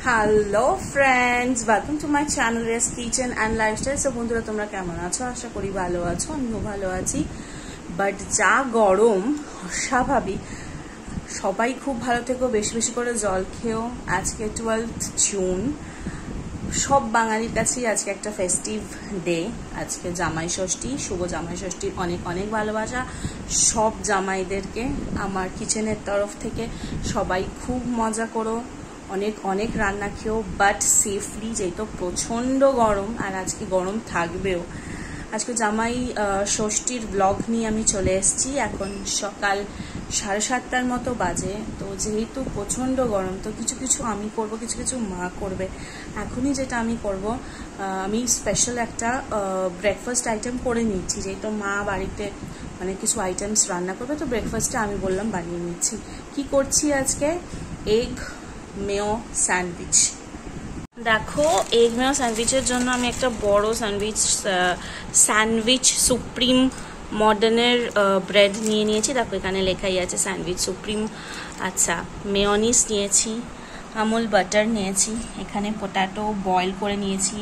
Hello friends, welcome to my channel race kitchen and lifestyle. So বন্ধুরা, তোমরা কেমন আছো? আশা করি ভালো আছো, আমিও ভালো আছি। বাট যা গরম, অস্বাভাবিক। সবাই খুব ভালো থেকো, বেশি বেশি করে জল খেও। আজকে 12th জুন, সব বাঙালির কাছেই আজকে একটা ফেস্টিভ ডে। আজকে জামাই ষষ্ঠী, শুভ জামাই ষষ্ঠীর অনেক অনেক ভালোবাসা সব জামাইদেরকে আমার কিচেনের তরফ থেকে। সবাই খুব মজা করো, অনেক অনেক রান্না খেও, বাট সেফলি, যেহেতু প্রচণ্ড গরম আর আজকে গরম থাকবেও। আজকে জামাই ষষ্ঠীর ব্লগ নিয়ে আমি চলে এসেছি। এখন সকাল 7:30টার মতো বাজে। তো যেহেতু প্রচণ্ড গরম, তো কিছু কিছু আমি করব, কিছু কিছু মা করবে। এখনই যেটা আমি করব, আমি স্পেশাল একটা ব্রেকফাস্ট আইটেম করে নিচ্ছি, যেহেতু মা বাড়িতে অনেক কিছু আইটেমস রান্না করবে। তো ব্রেকফাস্টটা আমি বললাম বানিয়ে নিচ্ছি। কি করছি আজকে? Egg Mayo sandwich. দেখো, এগ মেয়ো স্যান্ডউইচের জন্য আমি একটা বড় স্যান্ডউইচ সুপ্রিম মডার্নের ব্রেড নিয়ে নিয়েছি। দেখো, এখানে লেখাই আছে স্যান্ডউইচ সুপ্রিম। আচ্ছা, মেয়োনিজ নিয়েছি, আমুল বাটার নিয়েছি, এখানে পটাটো বয়েল করে নিয়েছি।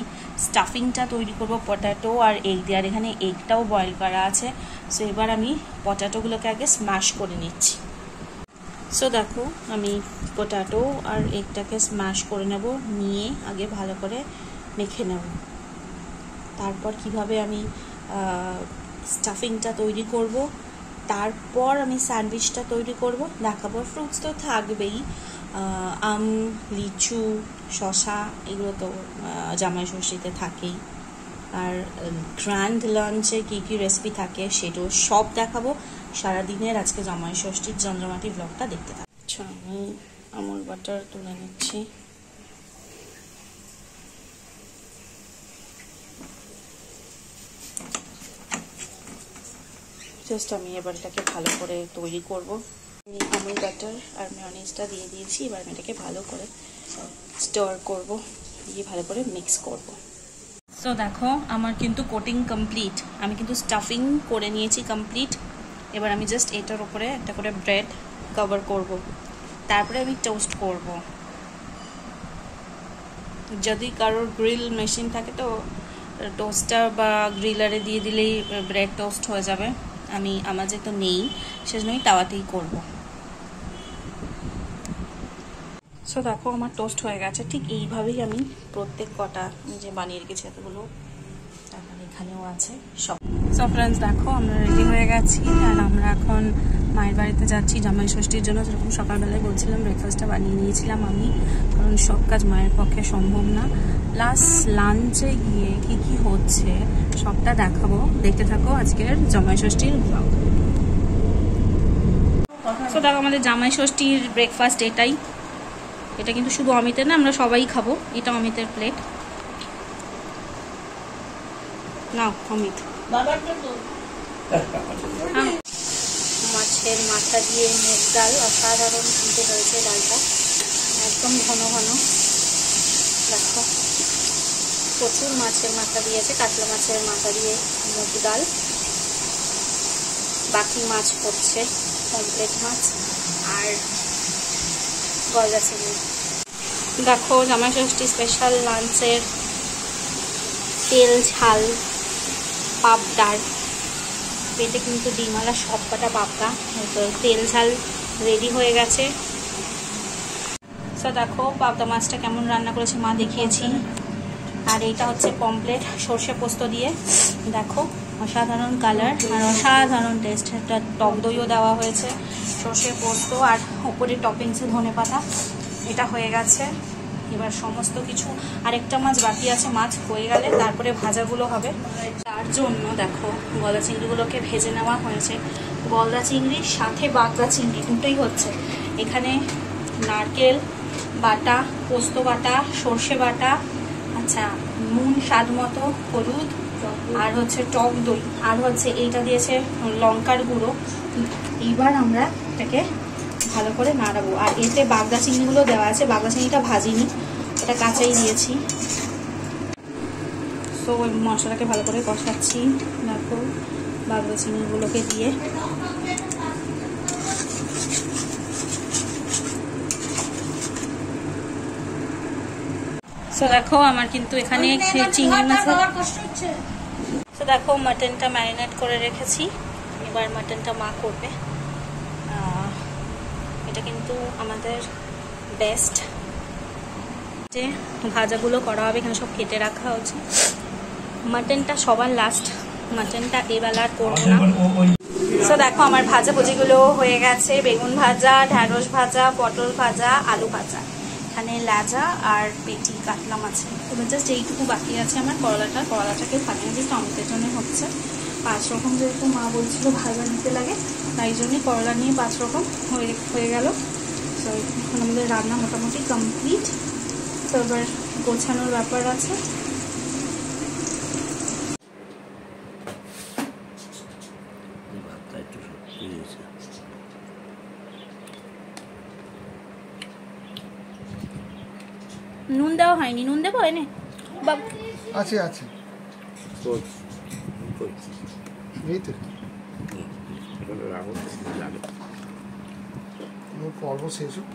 স্টাফিংটা তৈরি করব পটাটো আর এগ দিয়ে, আর এখানে এগটাও বয়েল করা আছে। সো এবার আমি পটাটোগুলোকে আগে স্ম্যাশ করে নিচ্ছি। সো দেখো, আমি পটাটো আর এগটাকে স্ম্যাশ করে নেব, নিয়ে আগে ভালো করে মেখে নেব। তারপর কিভাবে আমি স্টাফিংটা তৈরি করব, তারপর আমি স্যান্ডউইচটা তৈরি করব দেখাবো। ফ্রুটস তো থাকবেই, আম, লিচু, শসা, এগুলো তো জামাই ষষ্ঠীতে থাকেই। আর গ্র্যান্ড লাঞ্চে কী কী রেসিপি থাকে সেটাও সব দেখাবো। সারাদিনের আজকে জামাই ষষ্ঠীর জমজমাটি ব্লগটা দেখতে থাকো। আচ্ছা, আমি আমুল বাটার তুলে নিচ্ছি। জাস্ট আমি এবার এটাকে ভালো করে তৈরি করব। আমি আমুল বাটার আর মেয়োনিজটা দিয়ে দিয়েছি। এবার আমি এটাকে ভালো করে স্টার করব, দিয়ে ভালো করে মিক্স করব। সো দেখো, আমার কিন্তু কোটিং কমপ্লিট। আমি কিন্তু স্টাফিং করে নিয়েছি কমপ্লিট। এবার আমি জাস্ট এটার উপরে একটা করে ব্রেড কভার করব, তারপরে আমি টোস্ট করব। যদি কারোর গ্রিল মেশিন থাকে তো টোস্টার বা গ্রিলারে দিয়ে দিলেই ব্রেড টোস্ট হয়ে যাবে। আমার যেহেতু নেই, সেজন্য আমি তাওয়াতেই করব। সো দেখো, আমার টোস্ট হয়ে গেছে। ঠিক এইভাবেই আমি প্রত্যেক কটা যে বানিয়ে রেখেছি এতগুলো, তারপর এখানেও আছে সব। সো ফ্রেন্ডস, দেখো আমরা রেডি হয়ে গেছি আর আমরা এখন মায়ের বাড়িতে যাচ্ছি জামাই ষষ্ঠীর জন্য। যেরকম সকালবেলায় বলছিলাম, ব্রেকফাস্টটা বানিয়ে নিয়েছিলাম আমি, কারণ সব কাজ মায়ের পক্ষে সম্ভব না। প্লাস লাঞ্চে গিয়ে কি কি হচ্ছে সবটা দেখাবো, দেখতে থাকো আজকের জামাই ষষ্ঠীর ব্লগ। সো দেখো, আমাদের জামাই ষষ্ঠীর ব্রেকফাস্ট এটাই। এটা কিন্তু শুধু অমিতের না, আমরা সবাই খাবো। এটা অমিতের প্লেট। নাও অমিত। মাছের মাথা দিয়ে মুগ ডাল, অসাধারণ খেতে হয়েছে ডালটা, একদম ঘন ঘন। দেখো, প্রচুর মাছের মাথা দিয়েছে, কাতলা মাছের মাথা দিয়ে মুগ ডাল। বাকি মাছ হচ্ছে পমফ্রেট মাছ আর গলদা চিংড়ি। দেখো, জামাই ষষ্ঠী স্পেশাল লাঞ্চের তেল ঝাল পাবদার। পেটে কিন্তু ডিমালা সব কটা পাবদা, তো তেল ঝাল রেডি হয়ে গেছে। সো দেখো, পাবদা মাছটা কেমন রান্না করেছে মা দেখিয়েছি। আর এইটা হচ্ছে পমফ্রেট সর্ষে পোস্ত দিয়ে। দেখো, অসাধারণ কালার আর অসাধারণ টেস্ট। একটা টক দইও দেওয়া হয়েছে, সর্ষে পোস্ত আর ওপরে টপিংসে ধনেপাতা। এটা হয়ে গেছে। এবার সমস্ত কিছু, আরেকটা মাছ বাকি আছে, মাছ হয়ে গেলে তারপরে ভাজাগুলো হবে। তার জন্য দেখো, গলদা চিংড়িগুলোকে ভেজে নেওয়া হয়েছে। গলদা চিংড়ির সাথে বাগদা চিংড়ি দুটোই হচ্ছে। এখানে নারকেল বাটা, পোস্ত বাটা, সর্ষে বাটা, আচ্ছা নুন স্বাদ মতো, হলুদ, আর হচ্ছে টক দই, আর হচ্ছে এইটা দিয়েছে লঙ্কার গুঁড়ো। এইবার আমরা এটাকে ভালো করে নাড়াবো। আর এতে বাগদা চিংড়িগুলো দেওয়া আছে, বাগদা চিংড়িটা ভাজিনি, এটা কাঁচাই দিয়েছি। সো ওই মশলাটাকে ভালো করে কষাচ্ছি। দেখো, বাগদা চিংড়িগুলোকে দিয়ে সো দেখো আমার কিন্তু এখানে চিংড়ি মাছ, তো দেখো মাটনটা ম্যারিনেট করে রেখেছি, এবার মাটনটা মা করবে। এটা কিন্তু আমাদের বেস্ট যে ভাজাগুলো করা হবে, এখানে সব কেটে রাখা হচ্ছে। মাটনটা সবার লাস্ট, মাটনটা এবেলা আর করবো না। সো দেখো আমার ভাজা ভুজিগুলো হয়ে গেছে, বেগুন ভাজা, ঢ্যাঁড়স ভাজা, পটল ভাজা, আলু ভাজা, এখানে লাজা আর পেটি কাটলাম আছে। এবার জাস্ট এইটুকু বাকি আছে আমার করলাটাকে ভাজা জাস্ট অমৃতের জন্য হচ্ছে। 5 রকম যেহেতু মা বলছিল ভাজা নিতে লাগে, তাই জন্যে করলা নিয়ে 5 রকম হয়ে গেল। সো এখন আমাদের রান্না মোটামুটি কমপ্লিট। তো এবার গোছানোর ব্যাপার আছে। নুন দেওয়া হয়নি, নুন দেবো এনে আছে আছে এই তো পর্ব শেষ হোক।